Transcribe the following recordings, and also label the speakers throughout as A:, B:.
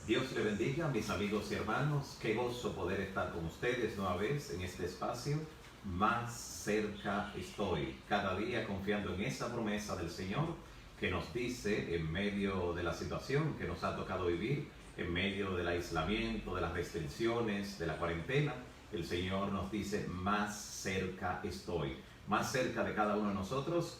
A: Dios le bendiga, mis amigos y hermanos. Qué gozo poder estar con ustedes nueva vez en este espacio. Más cerca estoy, cada día confiando en esa promesa del Señor que nos dice en medio de la situación que nos ha tocado vivir, en medio del aislamiento, de las restricciones, de la cuarentena. El Señor nos dice, más cerca estoy, más cerca de cada uno de nosotros,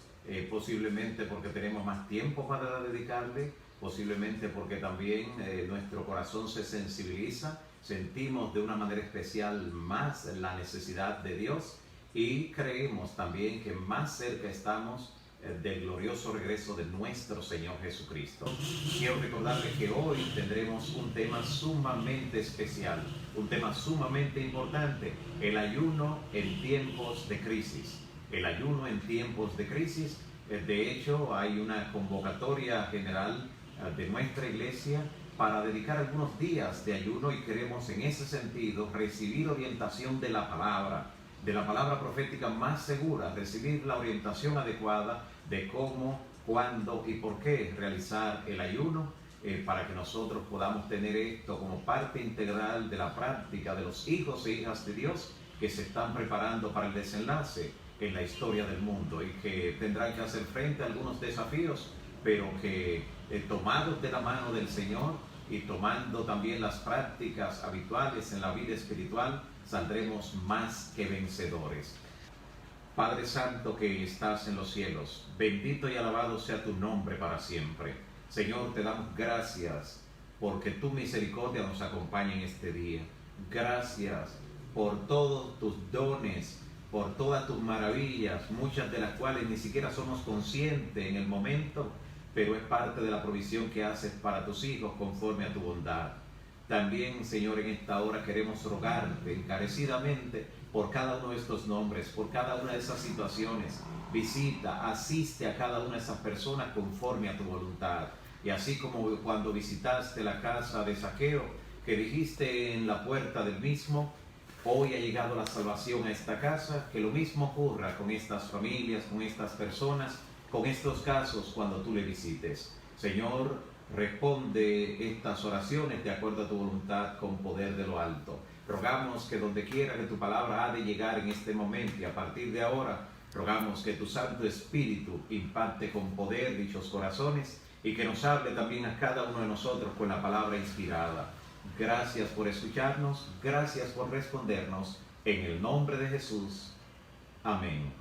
A: posiblemente porque tenemos más tiempo para dedicarle, posiblemente porque también nuestro corazón se sensibiliza, sentimos de una manera especial más la necesidad de Dios y creemos también que más cerca estamos del glorioso regreso de nuestro Señor Jesucristo. Quiero recordarles que hoy tendremos un tema sumamente especial, un tema sumamente importante, el ayuno en tiempos de crisis. El ayuno en tiempos de crisis. De hecho, hay una convocatoria general de nuestra iglesia para dedicar algunos días de ayuno y queremos en ese sentido recibir orientación de la palabra profética más segura, recibir la orientación adecuada de cómo, cuándo y por qué realizar el ayuno para que nosotros podamos tener esto como parte integral de la práctica de los hijos e hijas de Dios que se están preparando para el desenlace en la historia del mundo y que tendrán que hacer frente a algunos desafíos, pero que tomados de la mano del Señor y tomando también las prácticas habituales en la vida espiritual, saldremos más que vencedores. Padre Santo que estás en los cielos, bendito y alabado sea tu nombre para siempre. Señor, te damos gracias porque tu misericordia nos acompaña en este día. Gracias por todos tus dones, por todas tus maravillas, muchas de las cuales ni siquiera somos conscientes en el momento, pero es parte de la provisión que haces para tus hijos conforme a tu bondad. También, Señor, en esta hora queremos rogarte encarecidamente por cada uno de estos nombres, por cada una de esas situaciones. Visita, asiste a cada una de esas personas conforme a tu voluntad. Y así como cuando visitaste la casa de Zaqueo, que dijiste en la puerta del mismo, hoy ha llegado la salvación a esta casa, que lo mismo ocurra con estas familias, con estas personas, con estos casos cuando tú le visites. Señor, responde estas oraciones de acuerdo a tu voluntad con poder de lo alto. Rogamos que donde quiera que tu palabra ha de llegar en este momento y a partir de ahora, rogamos que tu Santo Espíritu impacte con poder dichos corazones y que nos hable también a cada uno de nosotros con la palabra inspirada. Gracias por escucharnos, gracias por respondernos, en el nombre de Jesús. Amén.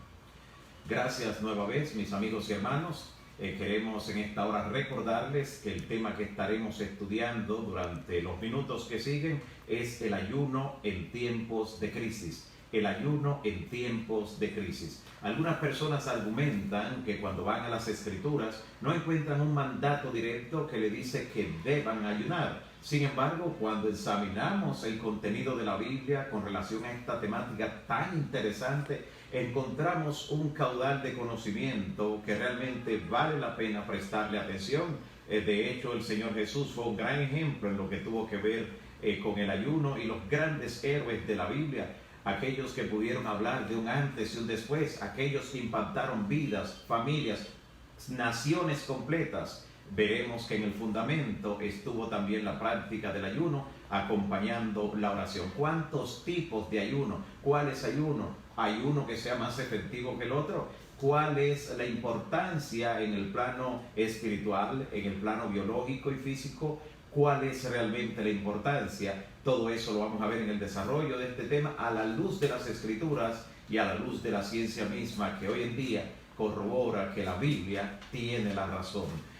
A: Gracias nueva vez, mis amigos y hermanos. Queremos en esta hora recordarles que el tema que estaremos estudiando durante los minutos que siguen es el ayuno en tiempos de crisis. El ayuno en tiempos de crisis. Algunas personas argumentan que cuando van a las Escrituras no encuentran un mandato directo que le dice que deban ayunar. Sin embargo, cuando examinamos el contenido de la Biblia con relación a esta temática tan interesante, encontramos un caudal de conocimiento que realmente vale la pena prestarle atención. De hecho, el Señor Jesús fue un gran ejemplo en lo que tuvo que ver con el ayuno y los grandes héroes de la Biblia, aquellos que pudieron hablar de un antes y un después, aquellos que impactaron vidas, familias, naciones completas. Veremos que en el fundamento estuvo también la práctica del ayuno, acompañando la oración. ¿Cuántos tipos de ayuno? ¿Cuál es ayuno? ¿Hay uno que sea más efectivo que el otro? ¿Cuál es la importancia en el plano espiritual, en el plano biológico y físico? ¿Cuál es realmente la importancia? Todo eso lo vamos a ver en el desarrollo de este tema a la luz de las Escrituras y a la luz de la ciencia misma que hoy en día corrobora que la Biblia tiene la razón.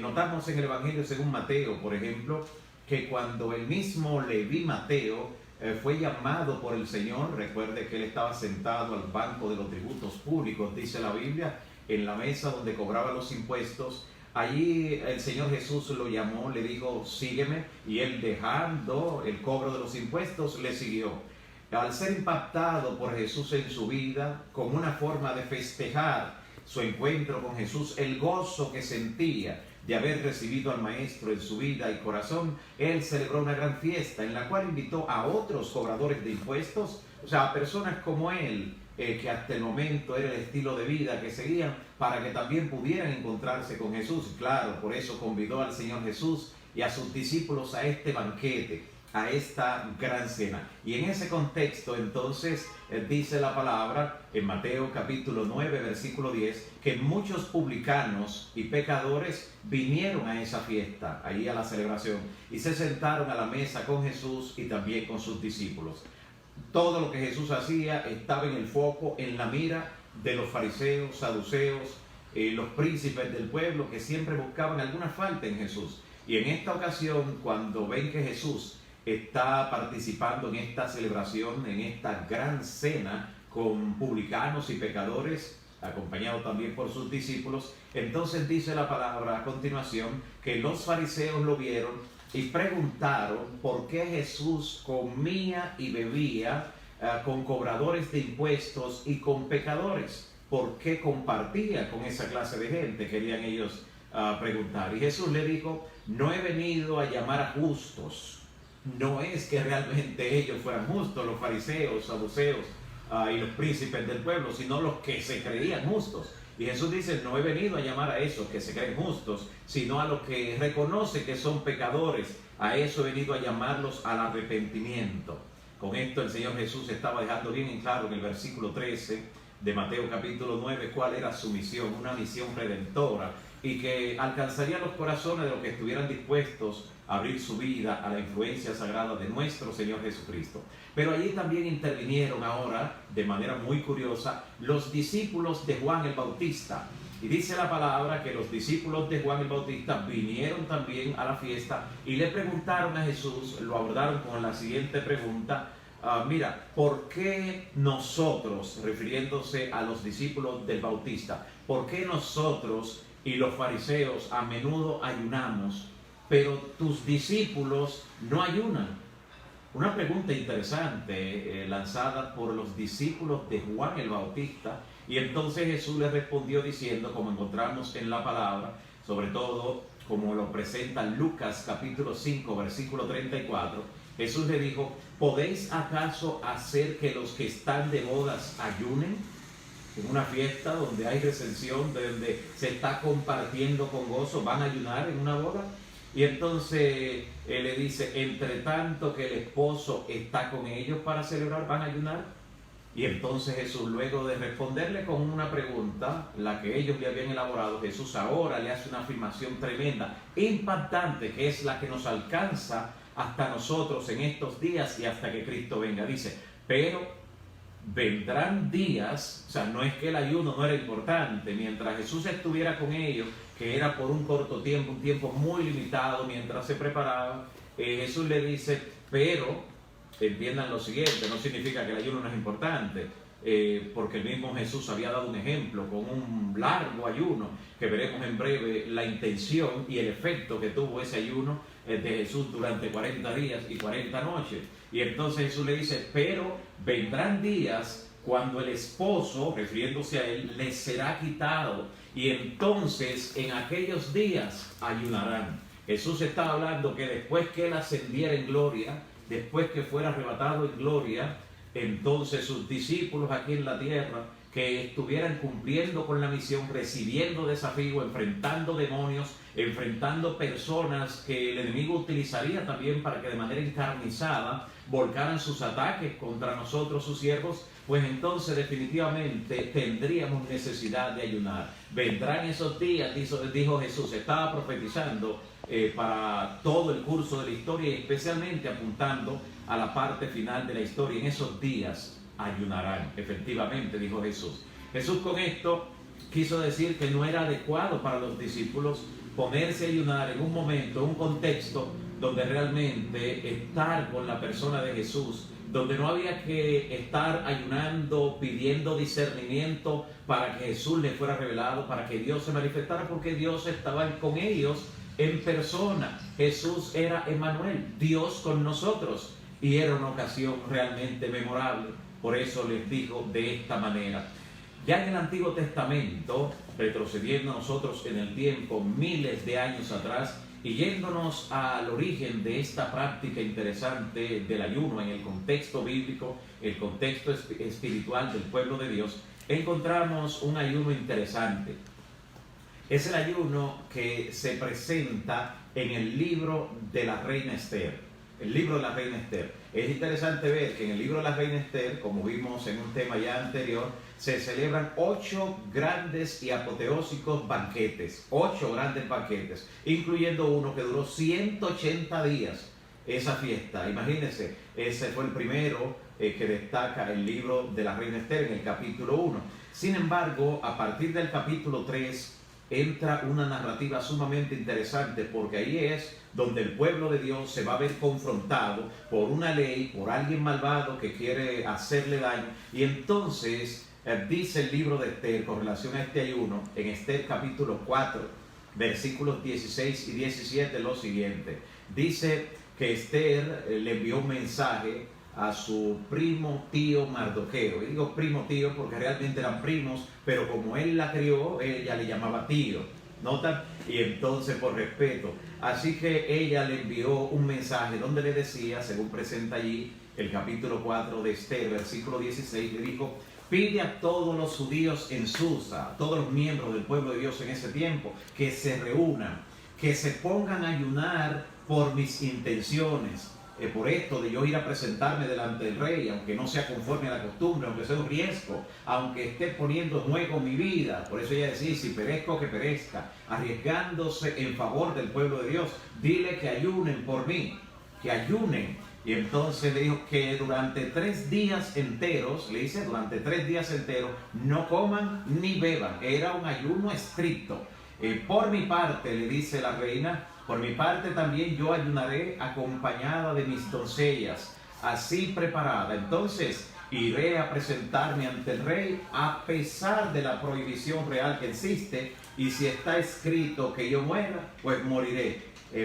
A: Notamos en el Evangelio según Mateo, por ejemplo, que cuando el mismo Leví Mateo fue llamado por el Señor, recuerde que él estaba sentado al banco de los tributos públicos, dice la Biblia, en la mesa donde cobraba los impuestos. Allí el Señor Jesús lo llamó, le dijo, sígueme, y él dejando el cobro de los impuestos, le siguió. Al ser impactado por Jesús en su vida, como una forma de festejar su encuentro con Jesús, el gozo que sentía de haber recibido al Maestro en su vida y corazón, él celebró una gran fiesta en la cual invitó a otros cobradores de impuestos, o sea, a personas como él, que hasta el momento era el estilo de vida que seguían, para que también pudieran encontrarse con Jesús. Claro, por eso convidó al Señor Jesús y a sus discípulos a este banquete, a esta gran cena. Y en ese contexto entonces dice la palabra en Mateo capítulo 9 versículo 10 que muchos publicanos y pecadores vinieron a esa fiesta, allí a la celebración, y se sentaron a la mesa con Jesús y también con sus discípulos. Todo lo que Jesús hacía estaba en el foco, en la mira de los fariseos, saduceos, los príncipes del pueblo, que siempre buscaban alguna falta en Jesús. Y en esta ocasión, cuando ven que Jesús está participando en esta celebración, en esta gran cena con publicanos y pecadores, acompañado también por sus discípulos, entonces dice la palabra a continuación que los fariseos lo vieron y preguntaron por qué Jesús comía y bebía con cobradores de impuestos y con pecadores. ¿Por qué compartía con esa clase de gente? Querían ellos preguntar. Y Jesús le dijo: no he venido a llamar a justos. No es que realmente ellos fueran justos, los fariseos, saduceos y los príncipes del pueblo, sino los que se creían justos. Y Jesús dice: no he venido a llamar a esos que se creen justos, sino a los que reconocen que son pecadores. A eso he venido a llamarlos al arrepentimiento. Con esto el Señor Jesús estaba dejando bien en claro en el versículo 13 de Mateo capítulo 9 cuál era su misión, una misión redentora, y que alcanzaría los corazones de los que estuvieran dispuestos a abrir su vida a la influencia sagrada de nuestro Señor Jesucristo. Pero allí también intervinieron ahora, de manera muy curiosa, los discípulos de Juan el Bautista. Y dice la palabra que los discípulos de Juan el Bautista vinieron también a la fiesta y le preguntaron a Jesús, lo abordaron con la siguiente pregunta: mira, ¿por qué nosotros, refiriéndose a los discípulos del Bautista, por qué nosotros y los fariseos a menudo ayunamos, pero tus discípulos no ayunan? Una pregunta interesante lanzada por los discípulos de Juan el Bautista. Y entonces Jesús les respondió diciendo, como encontramos en la palabra, sobre todo como lo presenta Lucas capítulo 5 versículo 34, Jesús le dijo: ¿podéis acaso hacer que los que están de bodas ayunen? En una fiesta donde hay recensión, donde se está compartiendo con gozo, ¿van a ayunar en una boda? Y entonces él le dice: entre tanto que el esposo está con ellos para celebrar, ¿van a ayunar? Y entonces Jesús, luego de responderle con una pregunta, la que ellos le habían elaborado, Jesús ahora le hace una afirmación tremenda, impactante, que es la que nos alcanza hasta nosotros en estos días y hasta que Cristo venga. Dice: pero vendrán días, o sea, no es que el ayuno no era importante, mientras Jesús estuviera con ellos, que era por un corto tiempo, un tiempo muy limitado mientras se preparaban, Jesús le dice: pero entiendan lo siguiente, no significa que el ayuno no es importante, porque el mismo Jesús había dado un ejemplo con un largo ayuno, que veremos en breve la intención y el efecto que tuvo ese ayuno de Jesús durante 40 días y 40 noches. Y entonces Jesús le dice: pero vendrán días cuando el esposo, refiriéndose a él, les será quitado, y entonces en aquellos días ayunarán. Jesús está hablando que después que él ascendiera en gloria, después que fuera arrebatado en gloria, entonces sus discípulos aquí en la tierra, que estuvieran cumpliendo con la misión, recibiendo desafío, enfrentando demonios, enfrentando personas que el enemigo utilizaría también para que de manera encarnizada volcaran sus ataques contra nosotros, sus siervos, pues entonces definitivamente tendríamos necesidad de ayunar. Vendrán esos días, dijo Jesús, estaba profetizando para todo el curso de la historia y especialmente apuntando a la parte final de la historia. En esos días ayunarán, efectivamente, dijo Jesús. Jesús con esto quiso decir que no era adecuado para los discípulos ponerse a ayunar en un momento, en un contexto donde realmente estar con la persona de Jesús, donde no había que estar ayunando, pidiendo discernimiento para que Jesús les fuera revelado, para que Dios se manifestara, porque Dios estaba con ellos en persona. Jesús era Emmanuel, Dios con nosotros, y era una ocasión realmente memorable. Por eso les dijo de esta manera. Ya en el Antiguo Testamento, retrocediendo nosotros en el tiempo, miles de años atrás, y yéndonos al origen de esta práctica interesante del ayuno en el contexto bíblico, el contexto espiritual del pueblo de Dios, encontramos un ayuno interesante. Es el ayuno que se presenta en el libro de la reina Esther. El libro de la reina Esther. Es interesante ver que en el libro de la reina Esther, como vimos en un tema ya anterior, se celebran 8 grandes y apoteósicos banquetes. 8 grandes banquetes, incluyendo uno que duró 180 días. Esa fiesta, imagínense, ese fue el primero que destaca el libro de la reina Esther en el capítulo 1. Sin embargo, a partir del capítulo 3 entra una narrativa sumamente interesante, porque ahí es donde el pueblo de Dios se va a ver confrontado por una ley, por alguien malvado que quiere hacerle daño. Y entonces dice el libro de Esther con relación a este ayuno, en Esther capítulo 4, versículos 16 y 17, lo siguiente. Dice que Esther le envió un mensaje a su primo tío Mardoqueo. Y digo primo tío porque realmente eran primos, pero como él la crió, ella le llamaba tío. ¿Notan? Y entonces por respeto. Así que ella le envió un mensaje donde le decía, según presenta allí el capítulo 4 de Esther, versículo 16, le dijo: pide a todos los judíos en Susa, a todos los miembros del pueblo de Dios en ese tiempo, que se reúnan, que se pongan a ayunar por mis intenciones. Por esto de yo ir a presentarme delante del rey, aunque no sea conforme a la costumbre, aunque sea un riesgo, aunque esté poniendo en juego mi vida. Por eso ella decía: si perezco, que perezca, arriesgándose en favor del pueblo de Dios. Dile que ayunen por mí, que ayunen. Y entonces le dijo que durante 3 días enteros, le dice, durante 3 días enteros, no coman ni beban. Era un ayuno estricto. Por mi parte, le dice la reina, por mi parte también yo ayunaré acompañada de mis doncellas, así preparada. Entonces iré a presentarme ante el rey a pesar de la prohibición real que existe, y si está escrito que yo muera, pues moriré.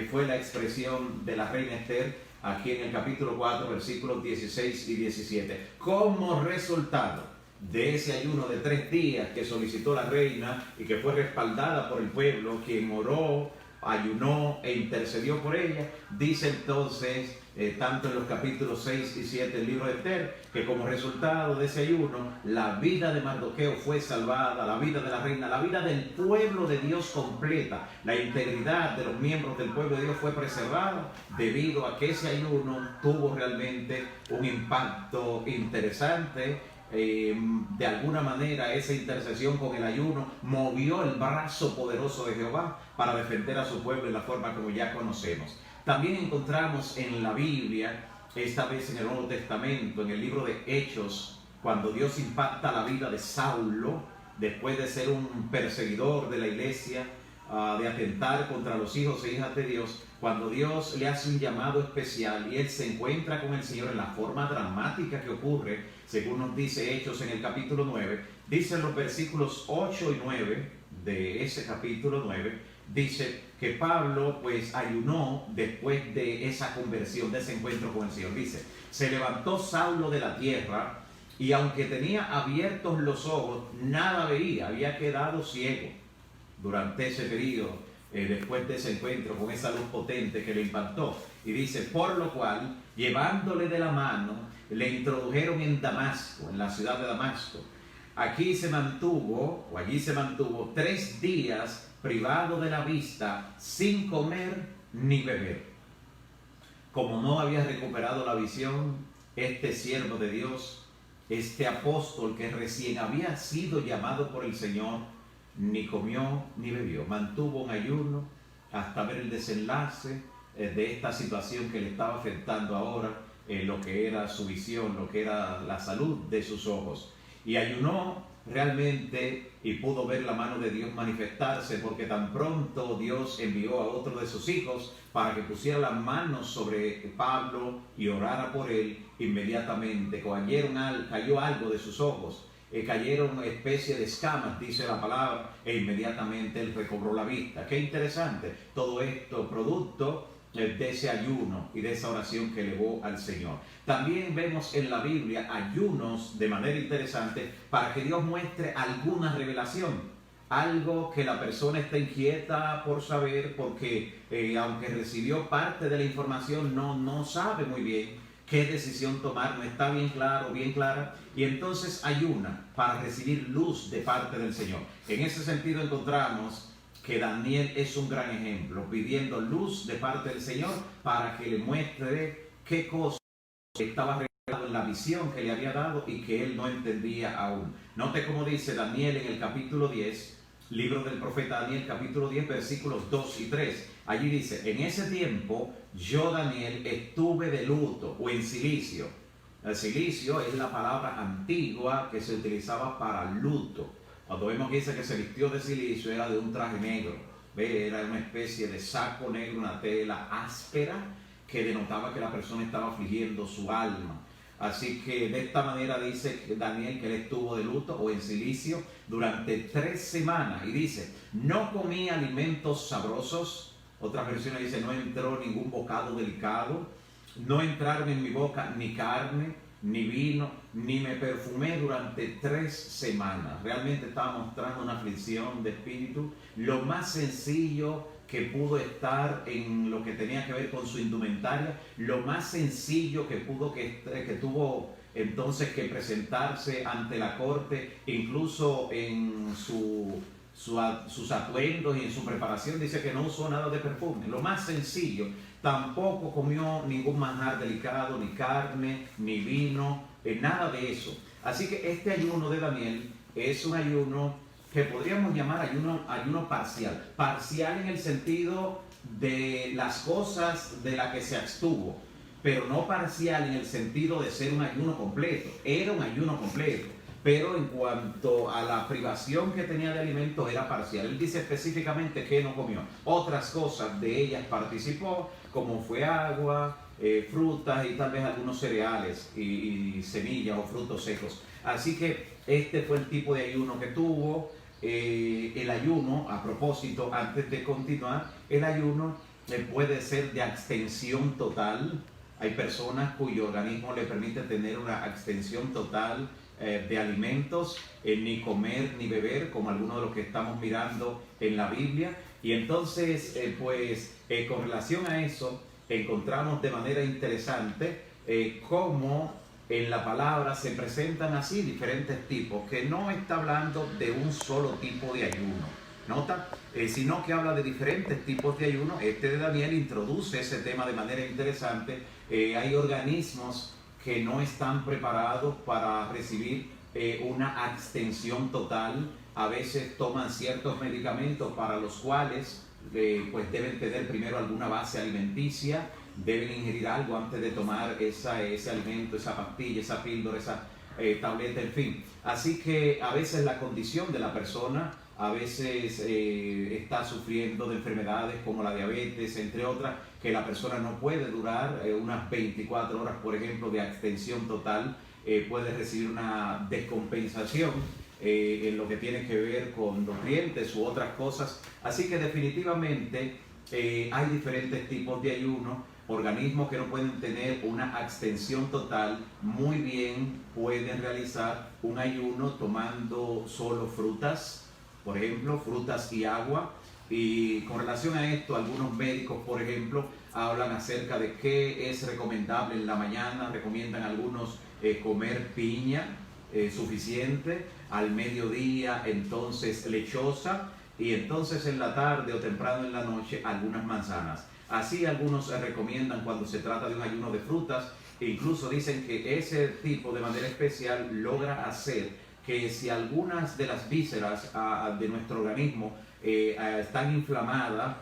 A: Fue la expresión de la reina Esther aquí en el capítulo 4, versículos 16 y 17. Como resultado de ese ayuno de 3 días que solicitó la reina y que fue respaldada por el pueblo, quien oró, ayunó e intercedió por ella, dice entonces, tanto en los capítulos 6 y 7 del libro de Esther, que como resultado de ese ayuno, la vida de Mardoqueo fue salvada, la vida de la reina, la vida del pueblo de Dios completa, la integridad de los miembros del pueblo de Dios fue preservada, debido a que ese ayuno tuvo realmente un impacto interesante. De alguna manera esa intercesión con el ayuno movió el brazo poderoso de Jehová para defender a su pueblo en la forma como ya conocemos. También encontramos en la Biblia, esta vez en el Nuevo Testamento, en el libro de Hechos, cuando Dios impacta la vida de Saulo, después de ser un perseguidor de la iglesia, de atentar contra los hijos e hijas de Dios, cuando Dios le hace un llamado especial y él se encuentra con el Señor en la forma dramática que ocurre, según nos dice Hechos en el capítulo 9, dicen los versículos 8 y 9 de ese capítulo 9, dice que Pablo pues ayunó después de esa conversión, de ese encuentro con el Señor. Dice: se levantó Saulo de la tierra y aunque tenía abiertos los ojos, nada veía, había quedado ciego durante ese periodo, después de ese encuentro con esa luz potente que le impactó. Y dice: por lo cual, llevándole de la mano, le introdujeron en Damasco, en la ciudad de Damasco. Allí se mantuvo 3 días privado de la vista, sin comer ni beber. Como no había recuperado la visión, este siervo de Dios, este apóstol que recién había sido llamado por el Señor, ni comió ni bebió, mantuvo un ayuno hasta ver el desenlace de esta situación que le estaba afectando ahora, lo que era su visión, lo que era la salud de sus ojos. Y ayunó realmente y pudo ver la mano de Dios manifestarse, porque tan pronto Dios envió a otro de sus hijos para que pusiera las manos sobre Pablo y orara por él, inmediatamente cayó algo de sus ojos. Cayeron una especie de escamas, dice la palabra, e inmediatamente él recobró la vista. Qué interesante, todo esto producto de ese ayuno y de esa oración que elevó al Señor. También vemos en la Biblia ayunos de manera interesante para que Dios muestre alguna revelación, algo que la persona está inquieta por saber, porque aunque recibió parte de la información, no sabe muy bien qué decisión tomar, no está bien claro, bien clara, y entonces ayuna para recibir luz de parte del Señor. En ese sentido encontramos que Daniel es un gran ejemplo, pidiendo luz de parte del Señor para que le muestre qué cosa estaba revelado en la visión que le había dado y que él no entendía aún. Note cómo dice Daniel en el capítulo 10, libro del profeta Daniel, capítulo 10, versículos 2 y 3. Allí dice: en ese tiempo yo, Daniel, estuve de luto o en silicio. El silicio es la palabra antigua que se utilizaba para luto. Cuando vemos que dice que se vistió de silicio, era de un traje negro. ¿Ve? Era una especie de saco negro, una tela áspera que denotaba que la persona estaba afligiendo su alma. Así que de esta manera dice Daniel que él estuvo de luto o en silicio durante 3 semanas. Y dice: no comí alimentos sabrosos. Otras versiones dice: no entró ningún bocado delicado. No entraron en mi boca ni carne, ni vino, ni me perfumé durante 3 semanas. Realmente estaba mostrando una aflicción de espíritu. Lo más sencillo que pudo estar en lo que tenía que ver con su indumentaria, lo más sencillo que tuvo entonces que presentarse ante la corte, incluso en sus atuendos y en su preparación, dice que no usó nada de perfume, lo más sencillo. Tampoco comió ningún manjar delicado, ni carne, ni vino, nada de eso. Así que este ayuno de Daniel es un ayuno que podríamos llamar ayuno parcial. Parcial en el sentido de las cosas de las que se abstuvo, pero no parcial en el sentido de ser un ayuno completo. Era un ayuno completo, pero en cuanto a la privación que tenía de alimentos era parcial. Él dice específicamente que no comió. Otras cosas de ellas participó, como fue agua, frutas y tal vez algunos cereales y semillas o frutos secos. Así que este fue el tipo de ayuno que tuvo. El ayuno, a propósito, antes de continuar, el ayuno puede ser de abstención total. Hay personas cuyo organismo le permite tener una abstención total de alimentos, ni comer ni beber, como algunos de los que estamos mirando en la Biblia. Y entonces, con relación a eso, encontramos de manera interesante cómo en la palabra se presentan así diferentes tipos, que no está hablando de un solo tipo de ayuno, ¿nota? Sino que habla de diferentes tipos de ayuno. Este de Daniel introduce ese tema de manera interesante. Hay organismos que no están preparados para recibir una abstención total. A veces toman ciertos medicamentos para los cuales pues deben tener primero alguna base alimenticia, deben ingerir algo antes de tomar ese alimento, esa pastilla, esa píldora, esa tableta, en fin. Así que a veces la condición de la persona a veces está sufriendo de enfermedades como la diabetes, entre otras, que la persona no puede durar unas 24 horas, por ejemplo, de abstención total. Puede recibir una descompensación en lo que tiene que ver con nutrientes u otras cosas. Así que definitivamente hay diferentes tipos de ayuno. Organismos que no pueden tener una abstención total, muy bien pueden realizar un ayuno tomando solo frutas, por ejemplo, frutas y agua. Y con relación a esto, algunos médicos, por ejemplo, hablan acerca de qué es recomendable en la mañana. Recomiendan algunos comer piña suficiente, al mediodía entonces lechosa, y entonces en la tarde o temprano en la noche algunas manzanas. Así algunos recomiendan cuando se trata de un ayuno de frutas. E incluso dicen que ese tipo de manera especial logra hacer que si algunas de las vísceras de nuestro organismo están inflamadas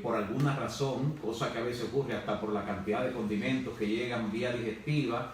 A: por alguna razón, cosa que a veces ocurre hasta por la cantidad de condimentos que llegan vía digestiva,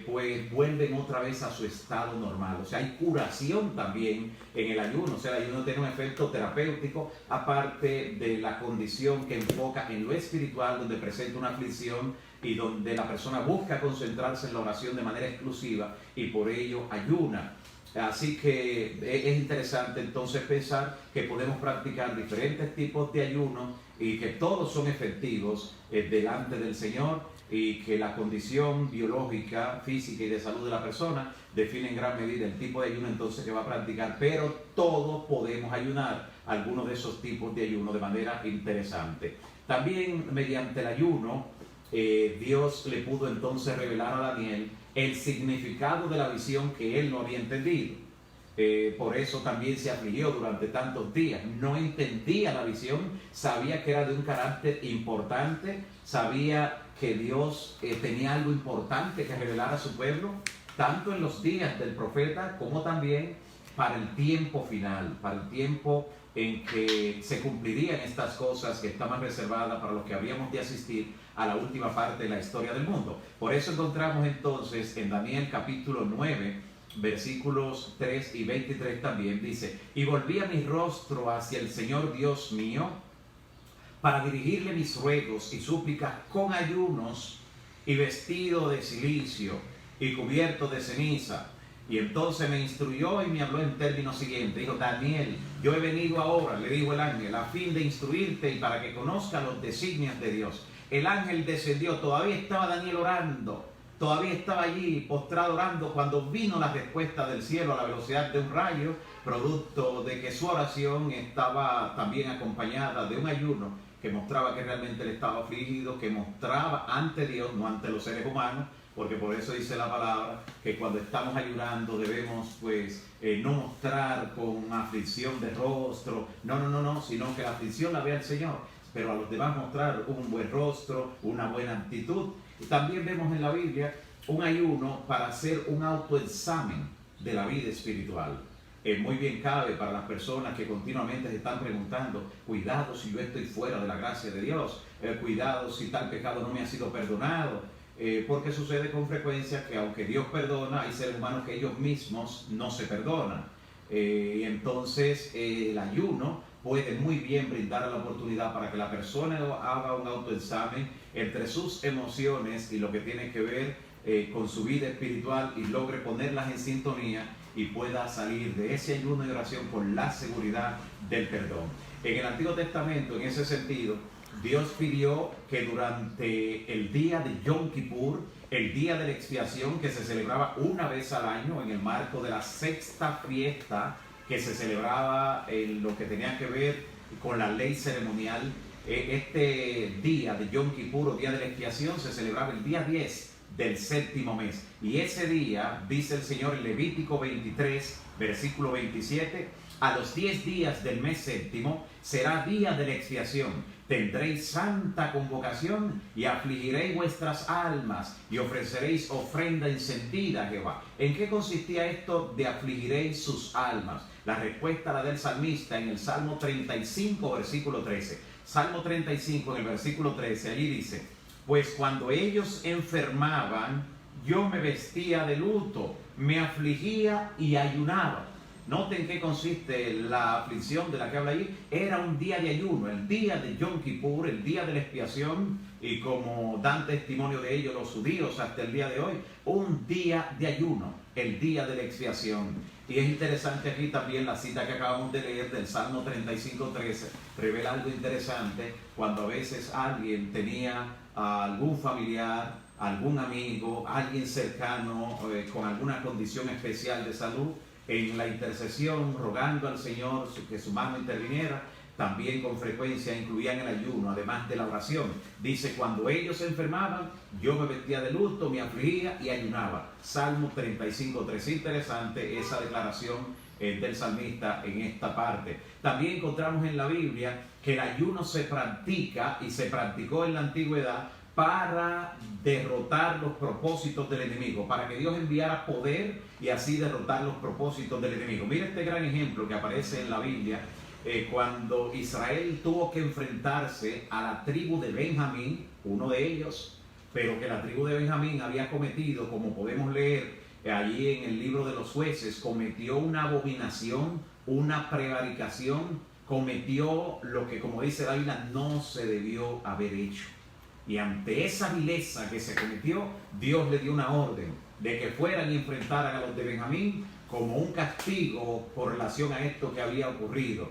A: pues vuelven otra vez a su estado normal. O sea, hay curación también en el ayuno. O sea, el ayuno tiene un efecto terapéutico, aparte de la condición que enfoca en lo espiritual, donde presenta una aflicción y donde la persona busca concentrarse en la oración de manera exclusiva y por ello ayuna. Así que es interesante entonces pensar que podemos practicar diferentes tipos de ayuno y que todos son efectivos delante del Señor, y que la condición biológica, física y de salud de la persona define en gran medida el tipo de ayuno entonces que va a practicar. Pero todos podemos ayunar algunos de esos tipos de ayuno de manera interesante. También mediante el ayuno Dios le pudo entonces revelar a Daniel el significado de la visión que él no había entendido. por eso también se afligió durante tantos días. No entendía la visión, sabía que era de un carácter importante, sabía que Dios tenía algo importante que revelar a su pueblo, tanto en los días del profeta como también para el tiempo final, para el tiempo en que se cumplirían estas cosas que estaban reservadas para los que habíamos de asistir a la última parte de la historia del mundo. Por eso encontramos entonces en Daniel capítulo 9, versículos 3 y 23 también, dice: y volví a mi rostro hacia el Señor Dios mío, para dirigirle mis ruegos y súplicas con ayunos, y vestido de cilicio, y cubierto de ceniza. Y entonces me instruyó y me habló en términos siguientes. Dijo: Daniel, yo he venido ahora, le dijo el ángel, a fin de instruirte y para que conozcas los designios de Dios. El ángel descendió, todavía estaba Daniel orando, todavía estaba allí postrado orando, cuando vino la respuesta del cielo a la velocidad de un rayo, producto de que su oración estaba también acompañada de un ayuno que mostraba que realmente él estaba afligido, que mostraba ante Dios, no ante los seres humanos, porque por eso dice la palabra que cuando estamos ayunando debemos no mostrar con aflicción de rostro, no, sino que la aflicción la vea el Señor, pero a los demás mostrar un buen rostro, una buena actitud. Y también vemos en la Biblia un ayuno para hacer un autoexamen de la vida espiritual. Muy bien cabe para las personas que continuamente se están preguntando: cuidado si yo estoy fuera de la gracia de Dios, cuidado si tal pecado no me ha sido perdonado. Porque sucede con frecuencia que aunque Dios perdona, hay seres humanos que ellos mismos no se perdonan. Y entonces el ayuno puede muy bien brindar la oportunidad para que la persona haga un autoexamen entre sus emociones y lo que tiene que ver con su vida espiritual, y logre ponerlas en sintonía y pueda salir de ese ayuno y oración con la seguridad del perdón. En el Antiguo Testamento, en ese sentido, Dios pidió que durante el día de Yom Kippur, el día de la expiación, que se celebraba una vez al año en el marco de la sexta fiesta que se celebraba en lo que tenía que ver con la ley ceremonial, este día de Yom Kippur o día de la expiación se celebraba el día 10 del séptimo mes. Y ese día, dice el Señor en Levítico 23, versículo 27, a los 10 días del mes séptimo será día de la expiación. Tendréis santa convocación y afligiréis vuestras almas y ofreceréis ofrenda encendida a Jehová. ¿En qué consistía esto de afligiréis sus almas? La respuesta la del salmista en el Salmo 35, versículo 13. Salmo 35, en el versículo 13, allí dice: pues cuando ellos enfermaban, yo me vestía de luto, me afligía y ayunaba. Noten qué consiste la aflicción de la que habla ahí. Era un día de ayuno, el día de Yom Kippur, el día de la expiación, y como dan testimonio de ello los judíos hasta el día de hoy, un día de ayuno, el día de la expiación. Y es interesante aquí también la cita que acabamos de leer del Salmo 35:13, revela algo interesante. Cuando a veces alguien tenía a algún familiar, algún amigo, alguien cercano con alguna condición especial de salud, en la intercesión, rogando al Señor que su mano interviniera, también con frecuencia incluían el ayuno, además de la oración. Dice: cuando ellos se enfermaban, yo me vestía de luto, me afligía y ayunaba. Salmo 35:3. Interesante esa declaración del salmista en esta parte. También encontramos en la Biblia que el ayuno se practica y se practicó en la antigüedad para derrotar los propósitos del enemigo, para que Dios enviara poder y así derrotar los propósitos del enemigo. Mira este gran ejemplo que aparece en la Biblia, cuando Israel tuvo que enfrentarse a la tribu de Benjamín, uno de ellos, pero que la tribu de Benjamín había cometido, como podemos leer allí en el libro de los Jueces, cometió una abominación, una prevaricación, cometió lo que, como dice la Biblia, no se debió haber hecho. Y ante esa vileza que se cometió, Dios le dio una orden de que fueran y enfrentaran a los de Benjamín como un castigo por relación a esto que había ocurrido.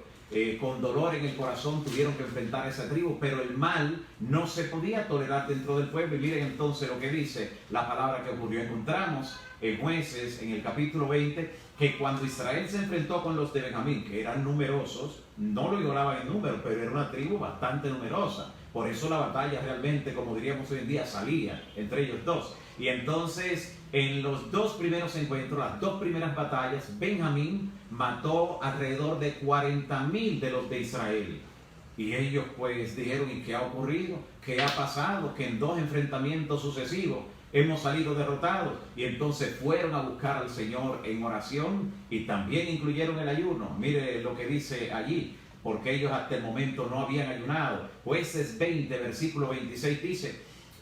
A: Con dolor en el corazón tuvieron que enfrentar a esa tribu, pero el mal no se podía tolerar dentro del pueblo. Y miren entonces lo que dice la palabra que ocurrió. Encontramos en Jueces, en el capítulo 20, que cuando Israel se enfrentó con los de Benjamín, que eran numerosos, no lo igualaban en número, pero era una tribu bastante numerosa. Por eso la batalla realmente, como diríamos hoy en día, salía entre ellos dos. Y entonces, en los dos primeros encuentros, las dos primeras batallas, Benjamín mató alrededor de 40,000 de los de Israel. Y ellos pues dijeron, ¿y qué ha ocurrido? ¿Qué ha pasado? Que en dos enfrentamientos sucesivos hemos salido derrotados. Y entonces fueron a buscar al Señor en oración y también incluyeron el ayuno. Mire lo que dice allí, porque ellos hasta el momento no habían ayunado. Jueces 20, versículo 26 dice,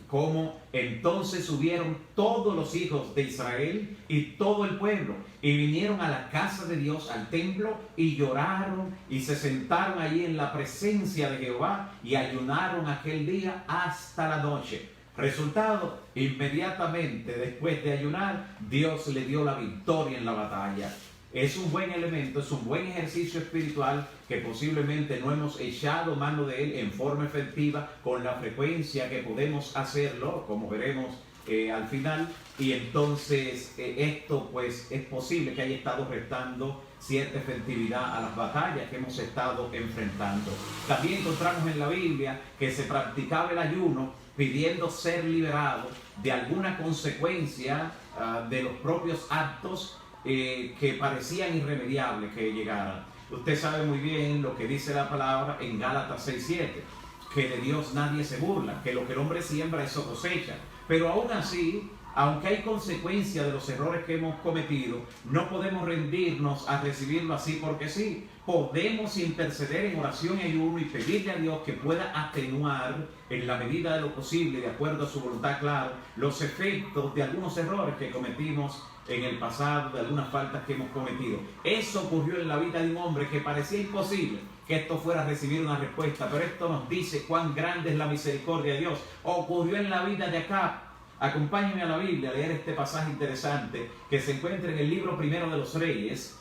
A: como entonces subieron todos los hijos de Israel y todo el pueblo y vinieron a la casa de Dios, al templo, y lloraron y se sentaron allí en la presencia de Jehová y ayunaron aquel día hasta la noche. Resultado, inmediatamente después de ayunar, Dios le dio la victoria en la batalla. Es un buen elemento, es un buen ejercicio espiritual que posiblemente no hemos echado mano de él en forma efectiva con la frecuencia que podemos hacerlo, como veremos al final. Y entonces esto pues es posible que haya estado restando cierta efectividad a las batallas que hemos estado enfrentando. También encontramos en la Biblia que se practicaba el ayuno pidiendo ser liberado de alguna consecuencia de los propios actos que parecían irremediables que llegaran. Usted sabe muy bien lo que dice la palabra en Gálatas 6:7, que de Dios nadie se burla, que lo que el hombre siembra eso cosecha. Pero aún así, aunque hay consecuencias de los errores que hemos cometido, no podemos rendirnos a recibirlo así porque sí. Podemos interceder en oración y ayuno y pedirle a Dios que pueda atenuar en la medida de lo posible, de acuerdo a su voluntad, claro, los efectos de algunos errores que cometimos en el pasado, de algunas faltas que hemos cometido. Eso ocurrió en la vida de un hombre que parecía imposible que esto fuera a recibir una respuesta, pero esto nos dice cuán grande es la misericordia de Dios. Ocurrió en la vida de Acab. Acompáñenme a la Biblia a leer este pasaje interesante que se encuentra en el libro primero de los Reyes,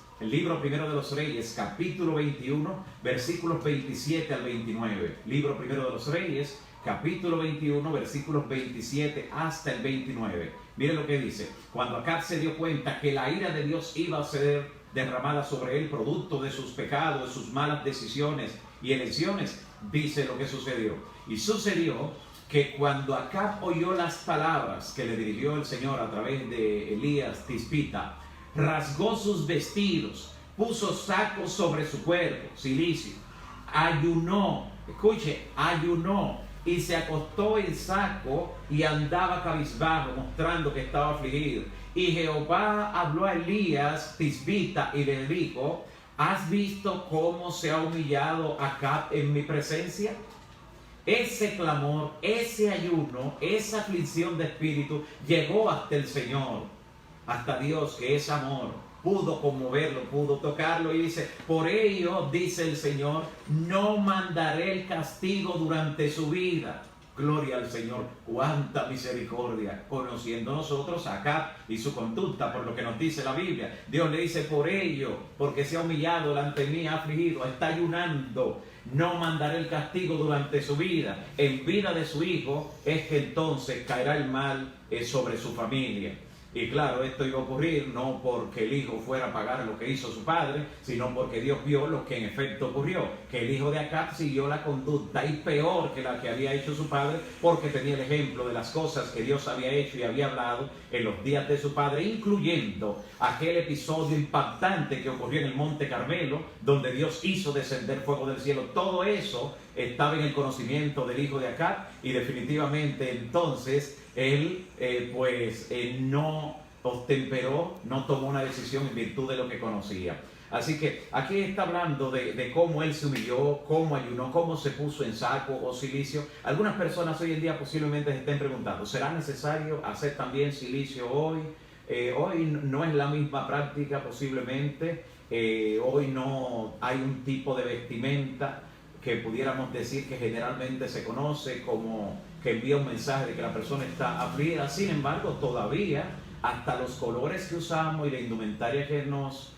A: capítulo 21, versículos 27 al 29. Libro primero de los Reyes, capítulo 21, versículos 27 hasta el 29. Miren lo que dice. Cuando Acab se dio cuenta que la ira de Dios iba a ser derramada sobre él, producto de sus pecados, de sus malas decisiones y elecciones, dice lo que sucedió. Y sucedió que cuando Acab oyó las palabras que le dirigió el Señor a través de Elías Tisbita, rasgó sus vestidos, puso sacos sobre su cuerpo, cilicio, ayunó, escuche, ayunó, y se acostó en saco y andaba cabizbajo, mostrando que estaba afligido. Y Jehová habló a Elías Tisbita y le dijo, ¿has visto cómo se ha humillado Acab en mi presencia? Ese clamor, ese ayuno, esa aflicción de espíritu llegó hasta el Señor, hasta Dios, que es amor. Pudo conmoverlo, pudo tocarlo y dice, por ello, dice el Señor, no mandaré el castigo durante su vida. Gloria al Señor, cuánta misericordia, conociendo nosotros a Acab y su conducta, por lo que nos dice la Biblia. Dios le dice, por ello, porque se ha humillado delante de mí, ha afligido, está ayunando, no mandaré el castigo durante su vida. En vida de su hijo es que entonces caerá el mal sobre su familia. Y claro, esto iba a ocurrir no porque el hijo fuera a pagar lo que hizo su padre, sino porque Dios vio lo que en efecto ocurrió, que el hijo de Acab siguió la conducta y peor que la que había hecho su padre, porque tenía el ejemplo de las cosas que Dios había hecho y había hablado en los días de su padre, incluyendo aquel episodio impactante que ocurrió en el Monte Carmelo, donde Dios hizo descender fuego del cielo. Todo eso estaba en el conocimiento del hijo de Acab y definitivamente entonces él no obtemperó, no tomó una decisión en virtud de lo que conocía. Así que aquí está hablando de cómo él se humilló, cómo ayunó, cómo se puso en saco o cilicio. Algunas personas hoy en día posiblemente se estén preguntando, ¿será necesario hacer también cilicio hoy? Hoy no es la misma práctica posiblemente, hoy no hay un tipo de vestimenta que pudiéramos decir que generalmente se conoce como que envía un mensaje de que la persona está afligida. Sin embargo, todavía hasta los colores que usamos y la indumentaria que nos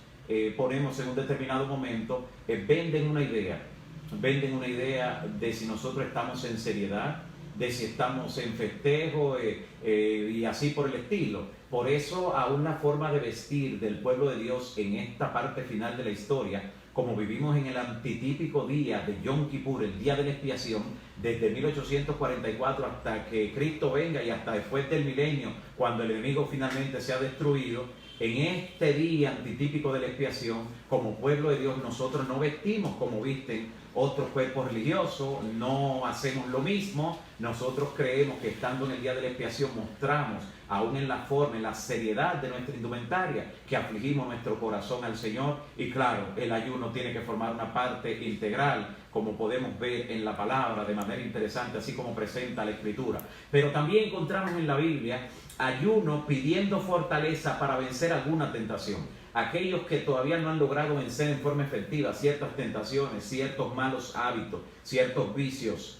A: ponemos en un determinado momento venden una idea de si nosotros estamos en seriedad, de si estamos en festejo y así por el estilo. Por eso aún la forma de vestir del pueblo de Dios en esta parte final de la historia como vivimos en el antitípico día de Yom Kippur, el día de la expiación, desde 1844 hasta que Cristo venga y hasta después del milenio, cuando el enemigo finalmente sea destruido, en este día antitípico de la expiación, como pueblo de Dios, nosotros no vestimos como visten otros cuerpos religiosos, no hacemos lo mismo. Nosotros creemos que estando en el día de la expiación mostramos, aún en la forma, en la seriedad de nuestra indumentaria, que afligimos nuestro corazón al Señor. Y claro, el ayuno tiene que formar una parte integral, como podemos ver en la palabra de manera interesante, así como presenta la Escritura. Pero también encontramos en la Biblia ayuno pidiendo fortaleza para vencer alguna tentación. Aquellos que todavía no han logrado vencer en forma efectiva ciertas tentaciones, ciertos malos hábitos, ciertos vicios,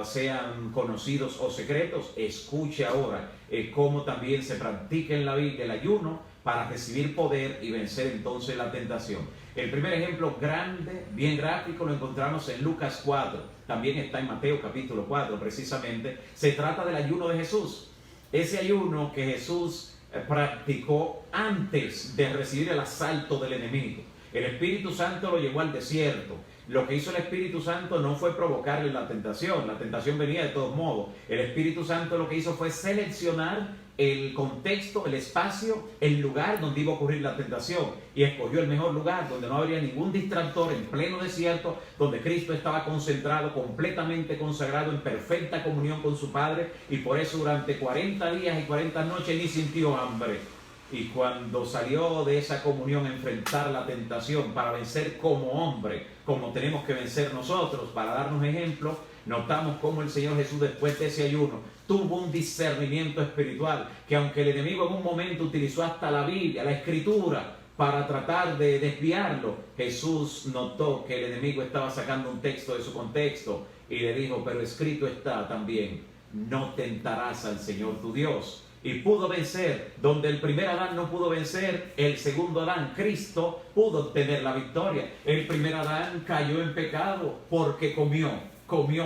A: sean conocidos o secretos, escuche ahora cómo también se practica en la Biblia el ayuno para recibir poder y vencer entonces la tentación. El primer ejemplo grande, bien gráfico, lo encontramos en Lucas 4, también está en Mateo capítulo 4 precisamente. Se trata del ayuno de Jesús, ese ayuno que Jesús practicó antes de recibir el asalto del enemigo. El Espíritu Santo lo llevó al desierto. Lo que hizo el Espíritu Santo no fue provocarle la tentación venía de todos modos. El Espíritu Santo lo que hizo fue seleccionar el contexto, el espacio, el lugar donde iba a ocurrir la tentación, y escogió el mejor lugar, donde no habría ningún distractor, en pleno desierto, donde Cristo estaba concentrado, completamente consagrado, en perfecta comunión con su Padre, y por eso durante 40 días y 40 noches ni sintió hambre. Y cuando salió de esa comunión a enfrentar la tentación para vencer como hombre, como tenemos que vencer nosotros, para darnos ejemplo, notamos cómo el Señor Jesús, después de ese ayuno, tuvo un discernimiento espiritual, que aunque el enemigo en un momento utilizó hasta la Biblia, la Escritura, para tratar de desviarlo, Jesús notó que el enemigo estaba sacando un texto de su contexto y le dijo: pero escrito está también, no tentarás al Señor tu Dios. Y pudo vencer, donde el primer Adán no pudo vencer, el segundo Adán, Cristo, pudo obtener la victoria. El primer Adán cayó en pecado porque comió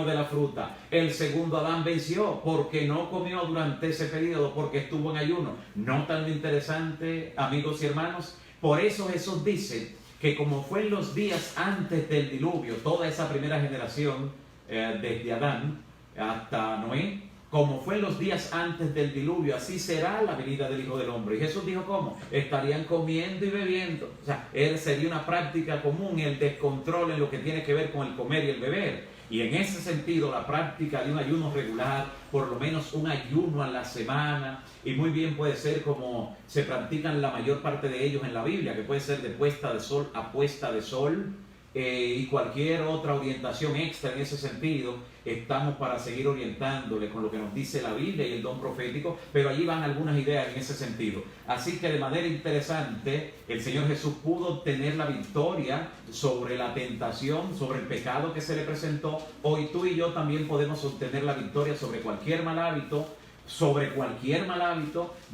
A: de la fruta. El segundo Adán venció porque no comió durante ese periodo, porque estuvo en ayuno. ¿No tan interesante, amigos y hermanos? Por eso Jesús dice que como fue en los días antes del diluvio, toda esa primera generación, desde Adán hasta Noé, como fue en los días antes del diluvio, así será la venida del Hijo del Hombre. Y Jesús dijo, ¿cómo? Estarían comiendo y bebiendo. O sea, sería una práctica común el descontrol en lo que tiene que ver con el comer y el beber. Y en ese sentido, la práctica de un ayuno regular, por lo menos un ayuno a la semana, y muy bien puede ser como se practican la mayor parte de ellos en la Biblia, que puede ser de puesta de sol a puesta de sol, y cualquier otra orientación extra en ese sentido. Estamos para seguir orientándole con lo que nos dice la Biblia y el don profético, pero allí van algunas ideas en ese sentido. Así que de manera interesante, el Señor Jesús pudo obtener la victoria sobre la tentación, sobre el pecado que se le presentó. Hoy tú y yo también podemos obtener la victoria sobre cualquier mal hábito,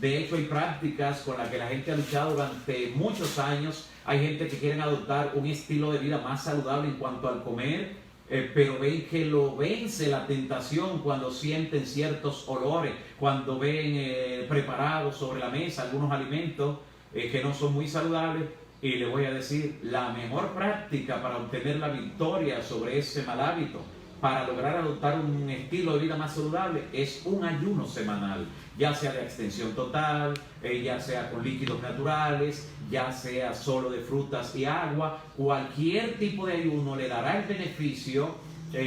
A: De hecho, hay prácticas con las que la gente ha luchado durante muchos años. Hay gente que quiere adoptar un estilo de vida más saludable en cuanto al comer, pero ven que lo vence la tentación cuando sienten ciertos olores, cuando ven preparados sobre la mesa algunos alimentos que no son muy saludables. Y le voy a decir, la mejor práctica para obtener la victoria sobre ese mal hábito, para lograr adoptar un estilo de vida más saludable, es un ayuno semanal, ya sea de extensión total, ya sea con líquidos naturales, ya sea solo de frutas y agua. Cualquier tipo de ayuno le dará el beneficio,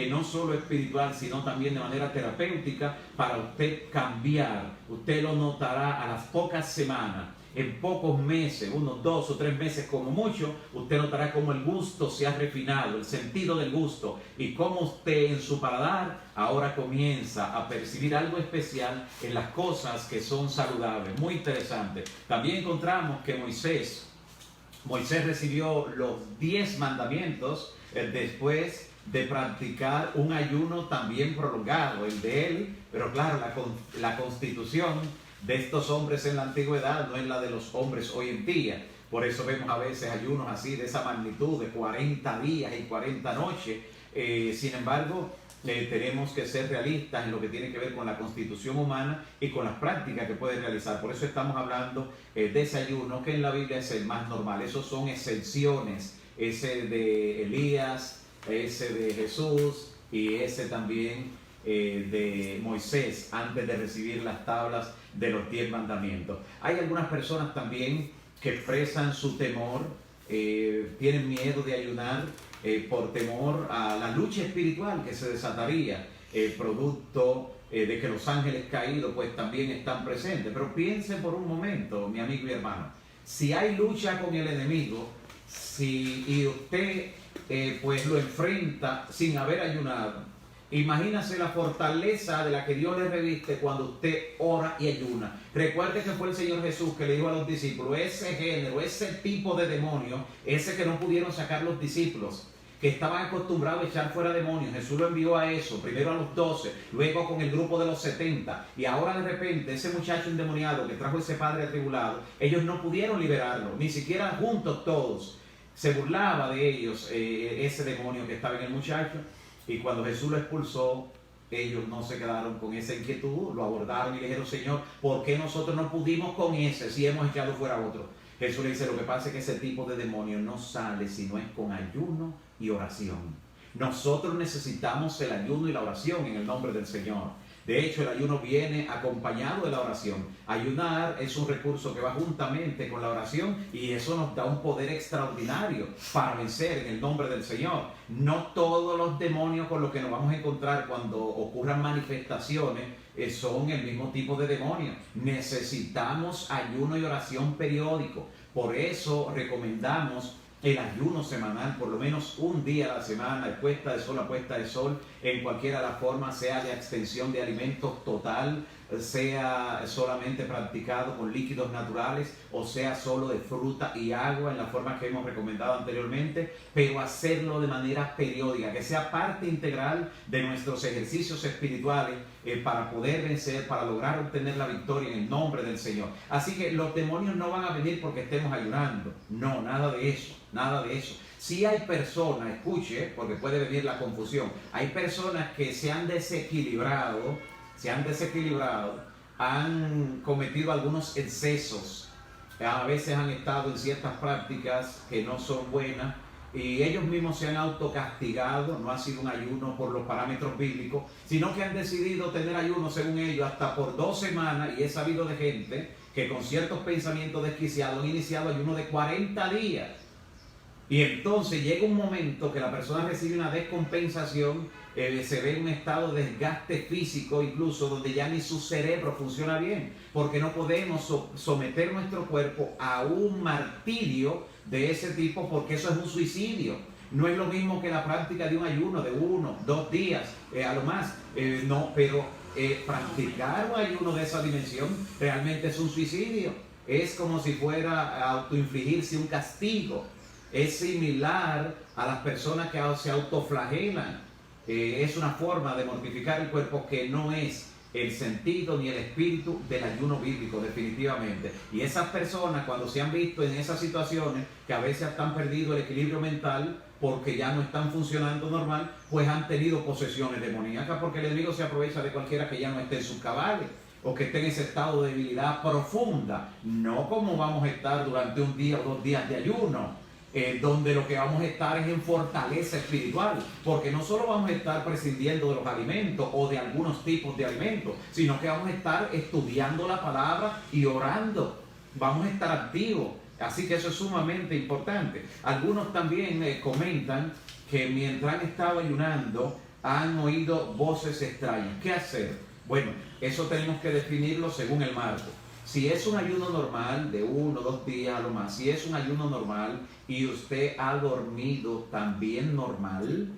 A: no solo espiritual, sino también de manera terapéutica, para usted cambiar. Usted lo notará a las pocas semanas, en pocos meses, unos 2 o 3 meses como mucho, usted notará cómo el gusto se ha refinado, el sentido del gusto, y cómo usted en su paladar ahora comienza a percibir algo especial en las cosas que son saludables. Muy interesante. También encontramos que Moisés recibió los 10 mandamientos después de practicar un ayuno también prolongado, el de él, pero claro, la constitución de estos hombres en la antigüedad no es la de los hombres hoy en día. Por eso vemos a veces ayunos así de esa magnitud, de 40 días y 40 noches. Sin embargo, tenemos que ser realistas en lo que tiene que ver con la constitución humana y con las prácticas que puede realizar. Por eso estamos hablando de ese ayuno que en la Biblia es el más normal. Esos son excepciones ese de Elías, ese de Jesús y ese también de Moisés antes de recibir las tablas de los 10 mandamientos. Hay algunas personas también que expresan su temor, tienen miedo de ayunar por temor a la lucha espiritual que se desataría, producto de que los ángeles caídos pues también están presentes. Pero piensen por un momento, mi amigo y hermano, si hay lucha con el enemigo, y usted pues lo enfrenta sin haber ayunado, imagínese la fortaleza de la que Dios le reviste cuando usted ora y ayuna. Recuerde que fue el Señor Jesús que le dijo a los discípulos, ese género, ese tipo de demonio, ese que no pudieron sacar los discípulos, que estaban acostumbrados a echar fuera demonios, Jesús lo envió a eso, primero a los 12, luego con el grupo de los 70, y ahora de repente ese muchacho endemoniado que trajo ese padre atribulado, ellos no pudieron liberarlo, ni siquiera juntos todos. Se burlaba de ellos ese demonio que estaba en el muchacho. Y cuando Jesús lo expulsó, ellos no se quedaron con esa inquietud, lo abordaron y le dijeron, Señor, ¿por qué nosotros no pudimos con ese si hemos echado fuera otro? Jesús le dice, lo que pasa es que ese tipo de demonio no sale si no es con ayuno y oración. Nosotros necesitamos el ayuno y la oración en el nombre del Señor. De hecho, el ayuno viene acompañado de la oración. Ayunar es un recurso que va juntamente con la oración y eso nos da un poder extraordinario para vencer en el nombre del Señor. No todos los demonios con los que nos vamos a encontrar cuando ocurran manifestaciones son el mismo tipo de demonios. Necesitamos ayuno y oración periódico. Por eso recomendamos el ayuno semanal, por lo menos un día a la semana, de puesta de sol a puesta de sol, en cualquiera de las formas, sea de abstención de alimentos total, sea solamente practicado con líquidos naturales, o sea solo de fruta y agua en la forma que hemos recomendado anteriormente, pero hacerlo de manera periódica, que sea parte integral de nuestros ejercicios espirituales para poder vencer, para lograr obtener la victoria en el nombre del Señor. Así que los demonios no van a venir porque estemos ayunando, no, nada de eso. Nada de eso. Si hay personas, escuche, porque puede venir la confusión, hay personas que se han desequilibrado, han cometido algunos excesos, a veces han estado en ciertas prácticas que no son buenas y ellos mismos se han autocastigado. No ha sido un ayuno por los parámetros bíblicos, sino que han decidido tener ayuno según ellos hasta por 2 semanas, y he sabido de gente que con ciertos pensamientos desquiciados han iniciado ayuno de 40 días. Y entonces llega un momento que la persona recibe una descompensación, se ve en un estado de desgaste físico incluso, donde ya ni su cerebro funciona bien, porque no podemos someter nuestro cuerpo a un martirio de ese tipo, porque eso es un suicidio. No es lo mismo que la práctica de un ayuno de 1, 2 días, a lo más, pero practicar un ayuno de esa dimensión realmente es un suicidio. Es como si fuera a autoinfligirse un castigo. Es similar a las personas que se autoflagelan. Es una forma de mortificar el cuerpo que no es el sentido ni el espíritu del ayuno bíblico, definitivamente. Y esas personas, cuando se han visto en esas situaciones, que a veces han perdido el equilibrio mental porque ya no están funcionando normal, pues han tenido posesiones demoníacas, porque el enemigo se aprovecha de cualquiera que ya no esté en sus cabales o que esté en ese estado de debilidad profunda. No como vamos a estar durante un día o 2 días de ayuno, donde lo que vamos a estar es en fortaleza espiritual, porque no solo vamos a estar prescindiendo de los alimentos o de algunos tipos de alimentos, sino que vamos a estar estudiando la palabra y orando, vamos a estar activos. Así que eso es sumamente importante. Algunos también comentan que mientras han estado ayunando han oído voces extrañas. ¿Qué hacer? Bueno, eso tenemos que definirlo según el marco. Si es un ayuno normal de 1 o 2 días a lo más, si es un ayuno normal y usted ha dormido también normal,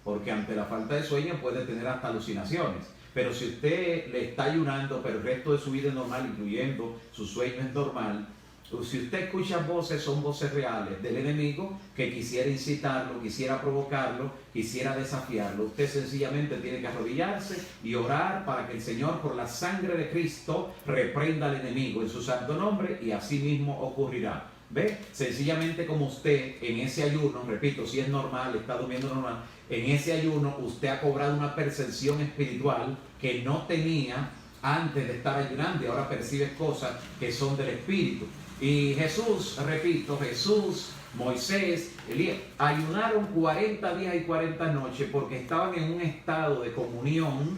A: porque ante la falta de sueño puede tener hasta alucinaciones. Pero si usted le está ayunando, pero el resto de su vida es normal, incluyendo su sueño es normal, si usted escucha voces, son voces reales del enemigo que quisiera incitarlo, quisiera provocarlo, quisiera desafiarlo. Usted sencillamente tiene que arrodillarse y orar para que el Señor, por la sangre de Cristo, reprenda al enemigo en su santo nombre, y así mismo ocurrirá. ¿Ve? Sencillamente como usted en ese ayuno, repito, si es normal, está durmiendo normal, en ese ayuno usted ha cobrado una percepción espiritual que no tenía
B: antes de estar ayunando, y ahora percibes cosas que son del Espíritu. Y Jesús, repito, Jesús, Moisés, Elías, ayunaron 40 días y 40 noches porque estaban en un estado de comunión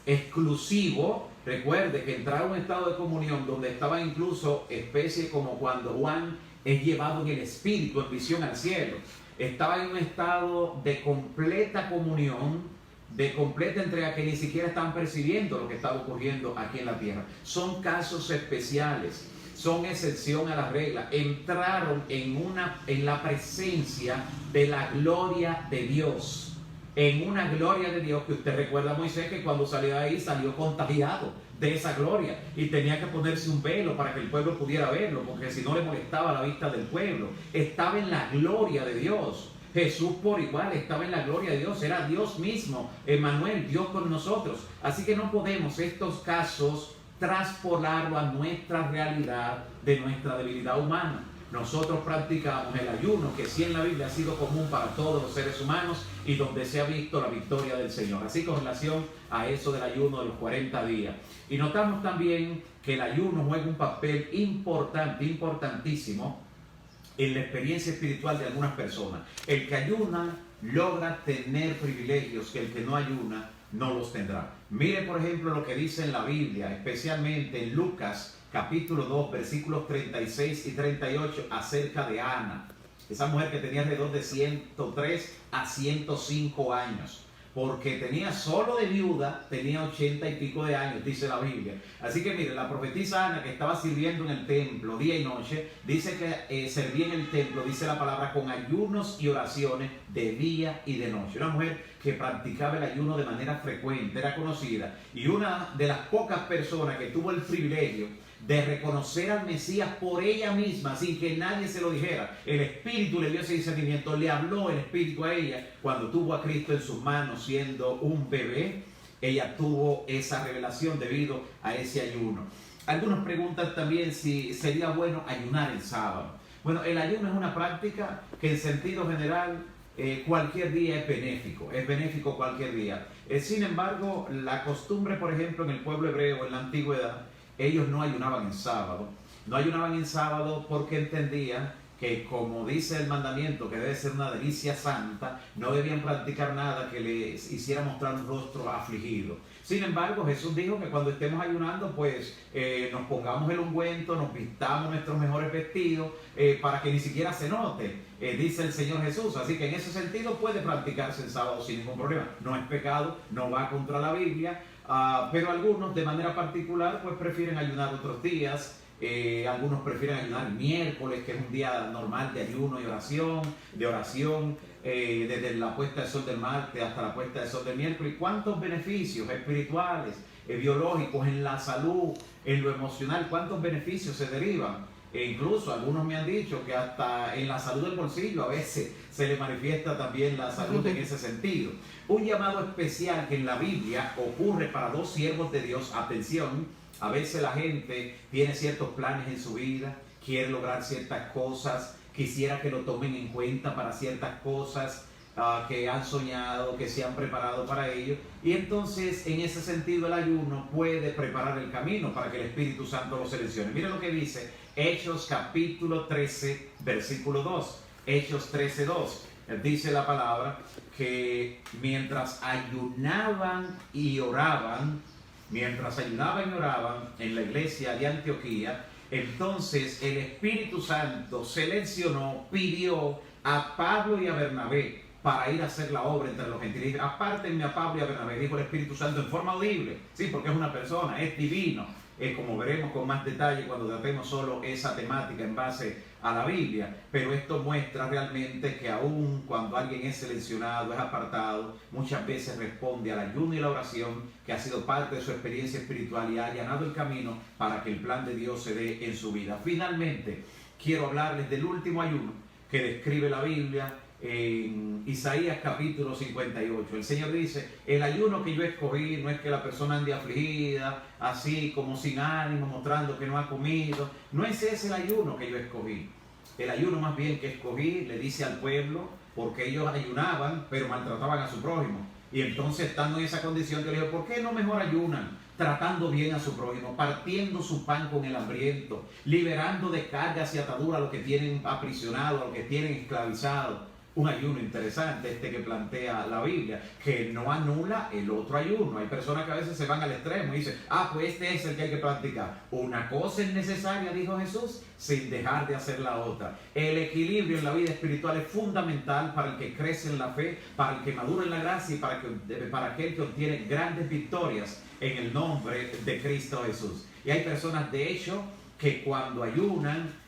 B: exclusivo. Recuerde que entraron en un estado de comunión donde estaban incluso especie como cuando Juan es llevado en el Espíritu, en visión al cielo. Estaban en un estado de completa comunión, de completa entrega, que ni siquiera estaban percibiendo lo que estaba ocurriendo aquí en la tierra. Son casos especiales, son excepción a la regla. Entraron en la presencia de la gloria de Dios. En una gloria de Dios que usted recuerda a Moisés, que cuando salió de ahí salió contagiado de esa gloria y tenía que ponerse un velo para que el pueblo pudiera verlo, porque si no le molestaba la vista del pueblo. Estaba en la gloria de Dios. Jesús por igual estaba en la gloria de Dios, era Dios mismo, Emmanuel, Dios con nosotros. Así que no podemos estos casos traspolarlo a nuestra realidad de nuestra debilidad humana. Nosotros practicamos el ayuno, que sí en la Biblia ha sido común para todos los seres humanos y donde se ha visto la victoria del Señor. Así con relación a eso del ayuno de los 40 días. Y notamos también que el ayuno juega un papel importante, importantísimo en la experiencia espiritual de algunas personas. El que ayuna logra tener privilegios que el que no ayuna no los tendrá. Mire por ejemplo lo que dice en la Biblia, especialmente en Lucas capítulo 2, versículos 36 y 38, acerca de Ana, esa mujer que tenía alrededor de 103 a 105 años, porque tenía solo de viuda, tenía 80 y pico de años, dice la Biblia. Así que mire, la profetisa Ana, que estaba sirviendo en el templo día y noche, dice que servía en el templo, dice la palabra, con ayunos y oraciones de día y de noche. Una mujer que practicaba el ayuno de manera frecuente, era conocida, y una de las pocas personas que tuvo el privilegio de reconocer al Mesías por ella misma, sin que nadie se lo dijera. El Espíritu le dio ese discernimiento, le habló el Espíritu a ella cuando tuvo a Cristo en sus manos siendo un bebé. Ella tuvo esa revelación debido a ese ayuno. Algunos preguntan también si sería bueno ayunar el sábado. Bueno, el ayuno es una práctica que en sentido general cualquier día es benéfico cualquier día. Sin embargo, la costumbre, por ejemplo, en el pueblo hebreo en la antigüedad, ellos no ayunaban en sábado. No ayunaban en sábado porque entendían que, como dice el mandamiento, que debe ser una delicia santa, no debían practicar nada que les hiciera mostrar un rostro afligido. Sin embargo, Jesús dijo que cuando estemos ayunando, pues nos pongamos el ungüento, nos vistamos nuestros mejores vestidos, para que ni siquiera se note, dice el Señor Jesús. Así que en ese sentido puede practicarse el sábado sin ningún problema. No es pecado, no va contra la Biblia. Pero algunos de manera particular pues prefieren ayunar otros días. Algunos prefieren ayunar el miércoles, que es un día normal de ayuno y oración, desde la puesta del sol del martes hasta la puesta del sol del miércoles. ¿Cuántos beneficios espirituales, biológicos, en la salud, en lo emocional, cuántos beneficios se derivan? E incluso algunos me han dicho que hasta en la salud del bolsillo a veces se le manifiesta también la salud en ese sentido. Un llamado especial que en la Biblia ocurre para dos siervos de Dios. Atención, a veces la gente tiene ciertos planes en su vida, quiere lograr ciertas cosas, quisiera que lo tomen en cuenta para ciertas cosas que han soñado, que se han preparado para ello. Y entonces en ese sentido el ayuno puede preparar el camino para que el Espíritu Santo lo seleccione. Mira lo que dice Hechos capítulo 13, versículo 2. Hechos 13, 2. Dice la palabra que mientras ayunaban y oraban en la iglesia de Antioquía, entonces el Espíritu Santo seleccionó, pidió a Pablo y a Bernabé para ir a hacer la obra entre los gentiles. Apártenme a Pablo y a Bernabé, dijo el Espíritu Santo en forma audible, sí, porque es una persona, es divino. Como veremos con más detalle cuando tratemos solo esa temática en base a la Biblia, pero esto muestra realmente que aun cuando alguien es seleccionado, es apartado, muchas veces responde al ayuno y la oración, que ha sido parte de su experiencia espiritual y ha allanado el camino para que el plan de Dios se dé en su vida. Finalmente, quiero hablarles del último ayuno que describe la Biblia en Isaías capítulo 58. El Señor dice: el ayuno que yo escogí no es que la persona ande afligida, así como sin ánimo, mostrando que no ha comido. No es ese el ayuno que yo escogí. El ayuno más bien que escogí, le dice al pueblo, porque ellos ayunaban pero maltrataban a su prójimo. Y entonces, estando en esa condición, yo le digo: ¿por qué no mejor ayunan? tratando bien a su prójimo, partiendo su pan con el hambriento, liberando de cargas y ataduras a los que tienen aprisionados, a los que tienen esclavizados. Un ayuno interesante este que plantea la Biblia, que no anula el otro ayuno. Hay personas que a veces se van al extremo y dicen, pues este es el que hay que practicar. Una cosa es necesaria, dijo Jesús, sin dejar de hacer la otra. El equilibrio en la vida espiritual es fundamental para el que crece en la fe, para el que madura en la gracia y para aquel que obtiene grandes victorias en el nombre de Cristo Jesús. Y hay personas, de hecho, que cuando ayunan,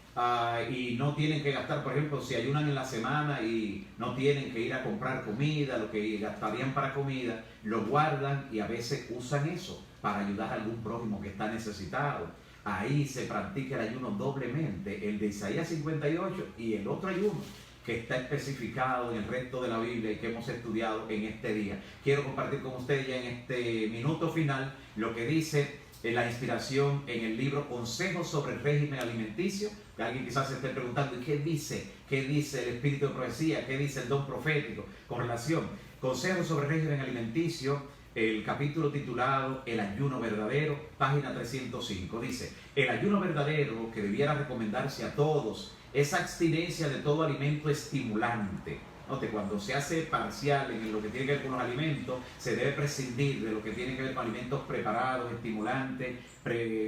B: y no tienen que gastar, por ejemplo, si ayunan en la semana y no tienen que ir a comprar comida, lo que gastarían para comida, lo guardan y a veces usan eso para ayudar a algún prójimo que está necesitado. Ahí se practica el ayuno doblemente, el de Isaías 58 y el otro ayuno que está especificado en el resto de la Biblia y que hemos estudiado en este día. Quiero compartir con ustedes ya en este minuto final lo que dice la inspiración en el libro Consejos sobre el régimen alimenticio, que alguien quizás se esté preguntando, ¿y qué dice? ¿Qué dice el espíritu de profecía? ¿Qué dice el don profético con relación? Consejos sobre el régimen alimenticio, el capítulo titulado El ayuno verdadero, página 305, dice, el ayuno verdadero que debiera recomendarse a todos es abstinencia de todo alimento estimulante. Note, cuando se hace parcial en lo que tiene que ver con los alimentos, se debe prescindir de lo que tiene que ver con alimentos preparados, estimulantes,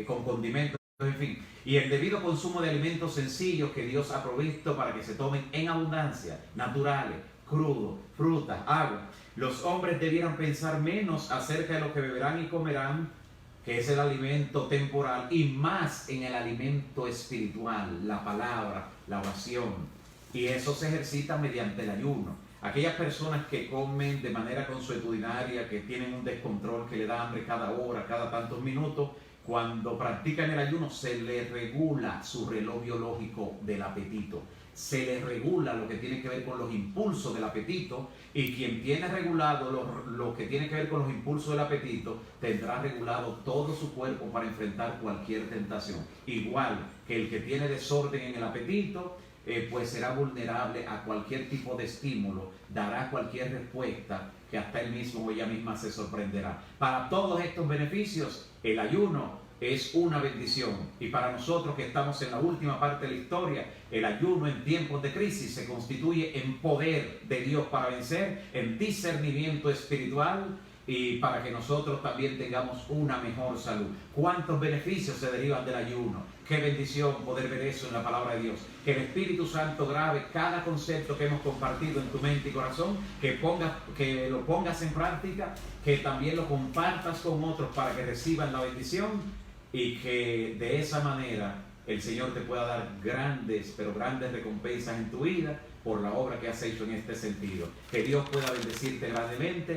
B: con condimentos, en fin. Y el debido consumo de alimentos sencillos que Dios ha provisto para que se tomen en abundancia, naturales, crudos, frutas, agua. Los hombres debieran pensar menos acerca de lo que beberán y comerán, que es el alimento temporal, y más en el alimento espiritual, la palabra, la oración. Y eso se ejercita mediante el ayuno. Aquellas personas que comen de manera consuetudinaria, que tienen un descontrol, que le da hambre cada hora, cada tantos minutos, cuando practican el ayuno se les regula su reloj biológico del apetito. Se les regula lo que tiene que ver con los impulsos del apetito, y quien tiene regulado lo que tiene que ver con los impulsos del apetito tendrá regulado todo su cuerpo para enfrentar cualquier tentación. Igual que el que tiene desorden en el apetito, pues será vulnerable a cualquier tipo de estímulo, dará cualquier respuesta que hasta él mismo o ella misma se sorprenderá. Para todos estos beneficios, el ayuno es una bendición, y para nosotros que estamos en la última parte de la historia, el ayuno en tiempos de crisis se constituye en poder de Dios para vencer, en discernimiento espiritual, y para que nosotros también tengamos una mejor salud. ¿Cuántos beneficios se derivan del ayuno? Qué bendición poder ver eso en la palabra de Dios. Que el Espíritu Santo grabe cada concepto que hemos compartido en tu mente y corazón, que lo pongas en práctica, que también lo compartas con otros para que reciban la bendición, y que de esa manera el Señor te pueda dar grandes, pero grandes recompensas en tu vida por la obra que has hecho en este sentido. Que Dios pueda bendecirte grandemente.